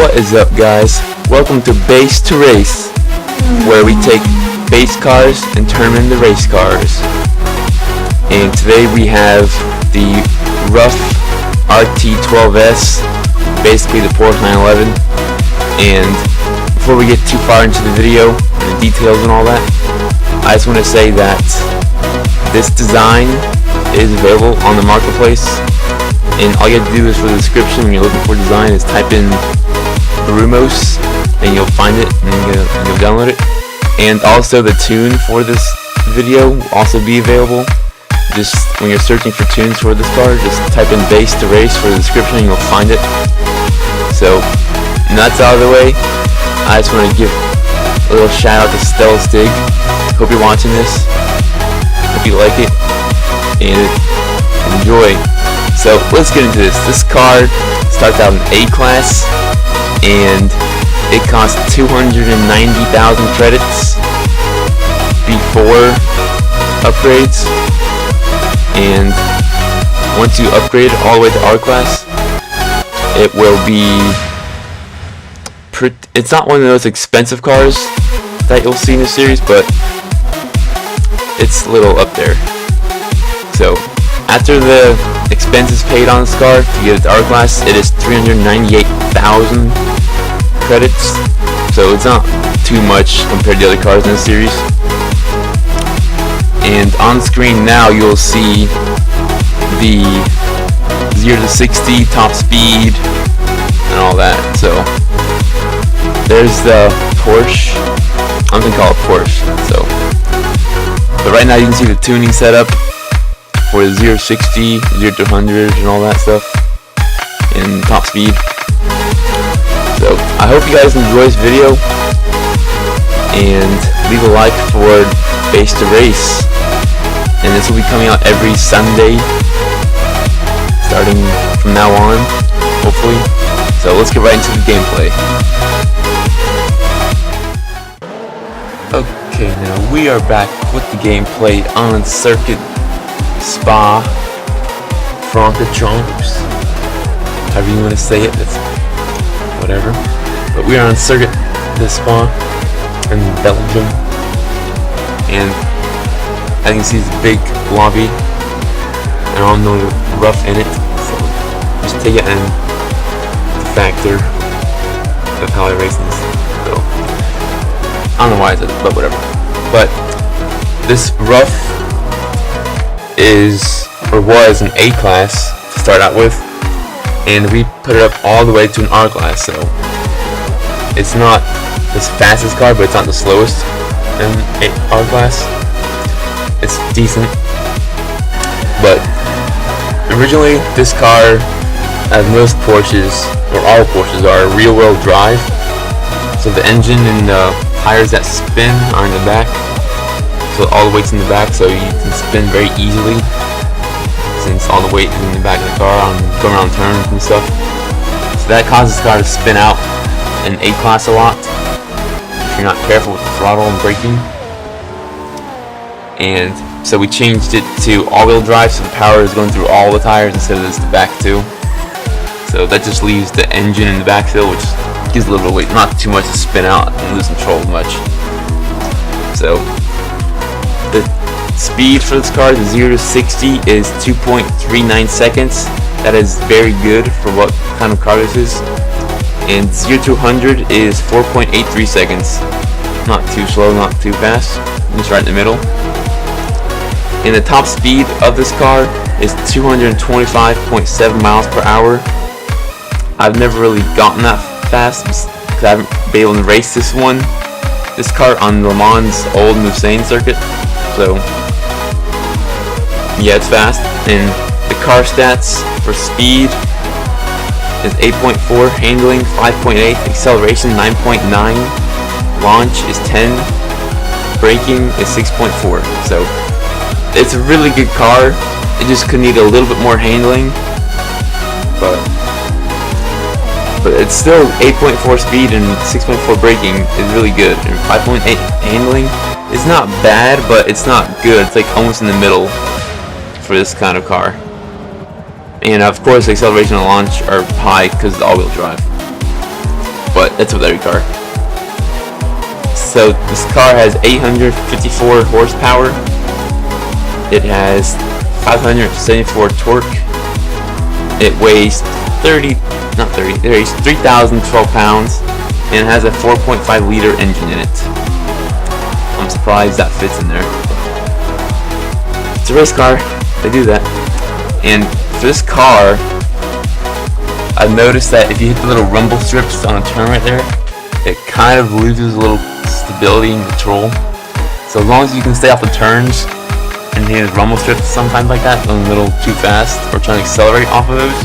What is up, guys? Welcome to Base to Race, where we take base cars and turn them into race cars. And today we have the rough RT12S, basically the Porsche 911. And before we get too far into the video and the details and all that, I just want to say that this design is available on the marketplace, and all you have to do is, for the description when you're looking for design, is type in Brumos and you'll find it, and you'll download it. And also the tune for this video will also be available. Just when you're searching for tunes for this car, just type in Base to Race for the description and you'll find it. So, and that's out of the way. I just want to give a little shout out to Stella Stig. Hope you're watching this. Hope you like it and enjoy. So let's get into this. This car starts out in A-Class, and it costs 290,000 credits before upgrades. And once you upgrade all the way to R-Class, it will be... it's not one of those expensive cars that you'll see in the series, but it's a little up there. So after the expenses paid on this car to get it to R-Class, it is 398,000 credits, so it's not too much compared to the other cars in the series. And on screen now you'll see the 0 to 60 top speed and all that. So there's the Porsche. I'm gonna call it Porsche. So, but right now you can see the tuning setup for the 0 to 60, 0 to 100, and all that stuff, and top speed. So I hope you guys enjoy this video, and leave a like for Base to Race. And this will be coming out every Sunday, starting from now on, hopefully. So let's get right into the gameplay. Okay, now we are back with the gameplay on Circuit Spa Francorchamps, however you want to say it, that's whatever. But we are on Circuit de Spa in Belgium, and as you can see, it's a big lobby, and I'm no rough in it, so just take it in the factor of how I race this. So I don't know why I said it, but whatever. But this rough is, or was, an A-Class to start out with, and we put it up all the way to an R-Class. So it's not the fastest car, but it's not the slowest in R-Class. It's decent, but originally this car, as most Porsches, or all Porsches are, rear-wheel drive. So the engine and the tires that spin are in the back, so all the weight's in the back, so you can spin very easily since all the weight is in the back of the car on going around turns and stuff. So that causes the car to spin out in A-Class a lot if you're not careful with the throttle and braking. And so we changed it to all-wheel drive, so the power is going through all the tires instead of just the back two. So that just leaves the engine in the back still, which gives a little bit of weight, not too much to spin out and lose control much. So the speed for this car, the 0 to 60, is 2.39 seconds. That is very good for what kind of car this is. And 0 to 100 is 4.83 seconds. Not too slow, not too fast, just right in the middle. And the top speed of this car is 225.7 miles per hour. I've never really gotten that fast because I haven't been able to race this car on Le Mans' old Mulsanne circuit. So yeah, it's fast. And the car stats for speed is 8.4, handling 5.8, acceleration 9.9, launch is 10, braking is 6.4. So it's a really good car. It just could need a little bit more handling, but it's still 8.4 speed and 6.4 braking is really good. And 5.8 handling is not bad, but it's not good. It's like almost in the middle for this kind of car. And of course, acceleration and launch are high because of the all-wheel drive. but that's with every car. So this car has 854 horsepower. It has 574 torque. It weighs 3,012 pounds, and it has a 4.5 liter engine in it. I'm surprised that fits in there. It's a race car, they do that. And for this car, I've noticed that if you hit the little rumble strips on a turn right there, it kind of loses a little stability and control. So as long as you can stay off the turns and hit rumble strips sometimes like that, going a little too fast or trying to accelerate off of those,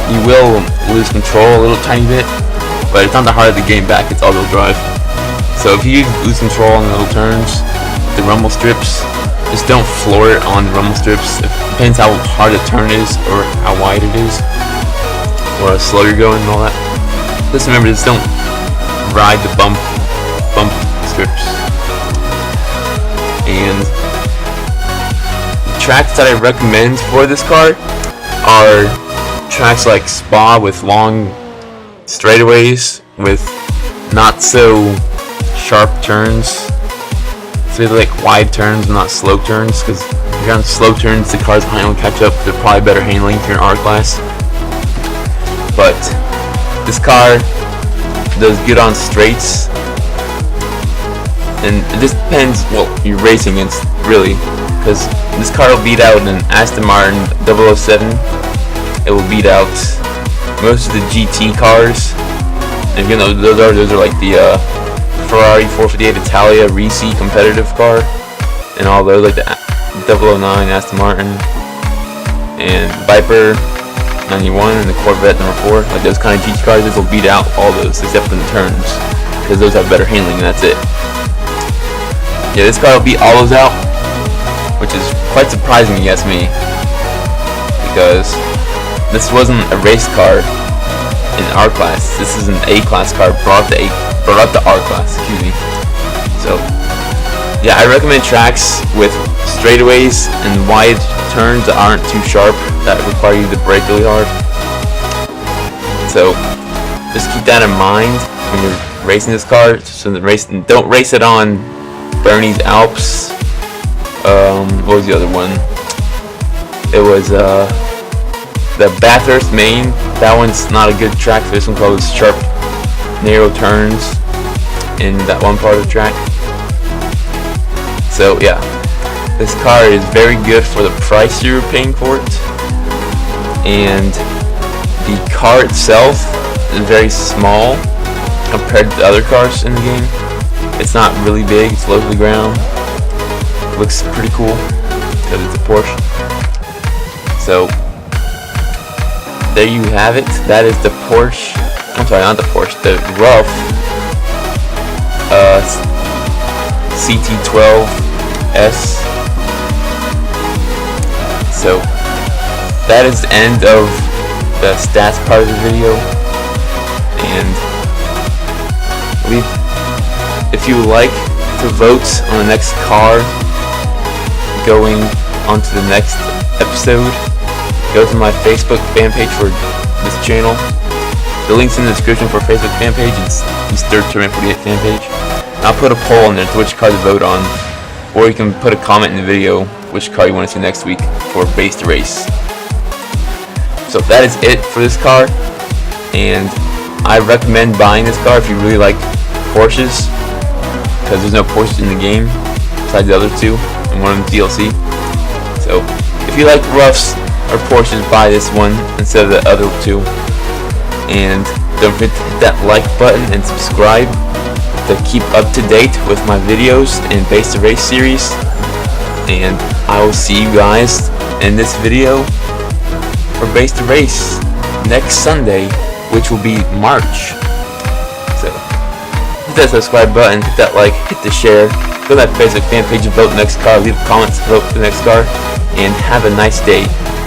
you will lose control a little tiny bit, but it's not that hard to gain back. It's all-wheel drive. So if you lose control on the little turns, the rumble strips, just don't floor it on the rumble strips. It depends how hard the turn is or how wide it is, or how slow you're going and all that. Just remember, just don't ride the bump strips. And the tracks that I recommend for this car are tracks like Spa with long straightaways with not so sharp turns. So they like wide turns, not slow turns, because if you're on slow turns, the cars behind will catch up. They're probably better handling if you're in R-Class. But this car does good on straights, and it just depends what you're racing against, really, because this car will beat out an Aston Martin 007. It will beat out most of the GT cars, and you know those are like the Ferrari 458 Italia Risi competitive car, and all those like the 009 Aston Martin and Viper 91 and the Corvette #4, like those kind of GT cars. This will beat out all those except for the turns, because those have better handling, and that's it. Yeah, this car will beat all those out, which is quite surprising if you ask me, because this wasn't a race car in R-Class. This is an A-Class car brought up to R-Class, excuse me. So yeah, I recommend tracks with straightaways and wide turns that aren't too sharp, that require you to brake really hard. So just keep that in mind when you're racing this car. So don't race it on Bernie's Alps. What was the other one? It was the Bathurst, Maine. That one's not a good track for this one, called sharp, narrow turns in that one part of the track. So yeah, this car is very good for the price you're paying for it, and the car itself is very small compared to the other cars in the game. It's not really big, it's low to the ground. Looks pretty cool because it's a Porsche. So there you have it. That is the Porsche. I'm sorry, not the Porsche. The Rough CT12S. So that is the end of the stats part of the video. And if you would like to vote on the next car going on to the next episode, go to my Facebook fan page for this channel. The link's in the description for Facebook fan page. It's this third Tournament 48 fan page. I'll put a poll in there to which car to vote on, or you can put a comment in the video which car you want to see next week for Base to Race. So that is it for this car, and I recommend buying this car if you really like Porsches, because there's no Porsches in the game besides the other two, and one of them DLC. So if you like roughs or Porsches, buy this one instead of the other two. And don't forget to hit that like button and subscribe to keep up to date with my videos and Base to Race series. And I will see you guys in this video for Base to Race next Sunday, which will be March. So hit that subscribe button, hit that like, hit the share, go to that Facebook fan page and vote next car, leave comments, vote for the next car, and have a nice day.